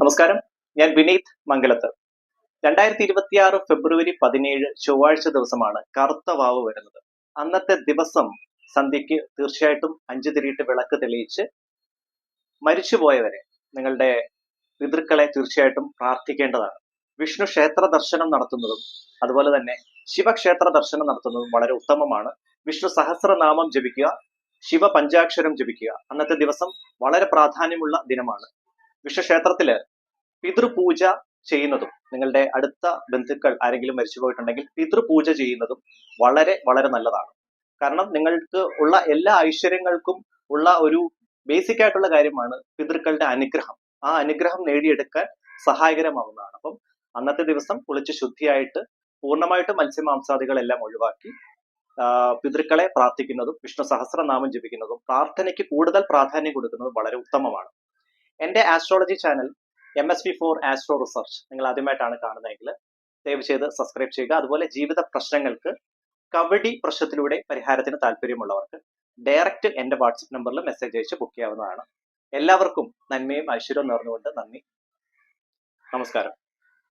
നമസ്കാരം, ഞാൻ വിനീത് മംഗലത്ത്. 2026 ഫെബ്രുവരി 17 ചൊവ്വാഴ്ച ദിവസമാണ് കറുത്ത വാവ് വരുന്നത്. അന്നത്തെ ദിവസം സന്ധ്യയ്ക്ക് തീർച്ചയായിട്ടും 5 തിരിയിട്ട് വിളക്ക് തെളിയിച്ച് മരിച്ചുപോയവരെ, നിങ്ങളുടെ പിതൃക്കളെ തീർച്ചയായിട്ടും പ്രാർത്ഥിക്കേണ്ടതാണ്. വിഷ്ണു ക്ഷേത്ര ദർശനം നടത്തുന്നതും അതുപോലെ തന്നെ ശിവക്ഷേത്ര ദർശനം നടത്തുന്നതും വളരെ ഉത്തമമാണ്. വിഷ്ണു സഹസ്രനാമം ജപിക്കുക, ശിവ പഞ്ചാക്ഷരം ജപിക്കുക. അന്നത്തെ ദിവസം വളരെ പ്രാധാന്യമുള്ള ദിനമാണ്. വിഷ്ണുക്ഷേത്രത്തില് പിതൃപൂജ ചെയ്യുന്നതും, നിങ്ങളുടെ അടുത്ത ബന്ധുക്കൾ ആരെങ്കിലും മരിച്ചുപോയിട്ടുണ്ടെങ്കിൽ പിതൃപൂജ ചെയ്യുന്നതും വളരെ വളരെ നല്ലതാണ്. കാരണം നിങ്ങൾക്ക് ഉള്ള എല്ലാ ഐശ്വര്യങ്ങൾക്കും ഉള്ള ഒരു ബേസിക് ആയിട്ടുള്ള കാര്യമാണ് പിതൃക്കളുടെ അനുഗ്രഹം. ആ അനുഗ്രഹം നേടിയെടുക്കാൻ സഹായകരമാവുന്നതാണ്. അപ്പം അന്നത്തെ ദിവസം കുളിച്ച് ശുദ്ധിയായിട്ട് പൂർണ്ണമായിട്ട് മത്സ്യമാംസാദികളെല്ലാം ഒഴിവാക്കി പിതൃക്കളെ പ്രാർത്ഥിക്കുന്നതും വിഷ്ണു സഹസ്രനാമം ജപിക്കുന്നതും പ്രാർത്ഥനയ്ക്ക് കൂടുതൽ പ്രാധാന്യം കൊടുക്കുന്നതും വളരെ ഉത്തമമാണ്. എന്റെ astrology channel MSV4 astro research നിങ്ങൾ ആദ്യമായിട്ടാണ് കാണുന്നതെങ്കിൽ ദയവ് ചെയ്ത് സബ്സ്ക്രൈബ് ചെയ്യുക. അതുപോലെ ജീവിത പ്രശ്നങ്ങൾക്ക് കബഡി പ്രശ്നത്തിലൂടെ പരിഹാരത്തിന് താല്പര്യമുള്ളവർക്ക് ഡയറക്റ്റ് എന്റെ വാട്സപ്പ് നമ്പറിൽ മെസ്സേജ് അയച്ച് ബുക്ക് ചെയ്യാവുന്നതാണ്. എല്ലാവർക്കും നന്മയും ഐശ്വര്യവും നേർന്നുകൊണ്ട് നന്ദി, നമസ്കാരം.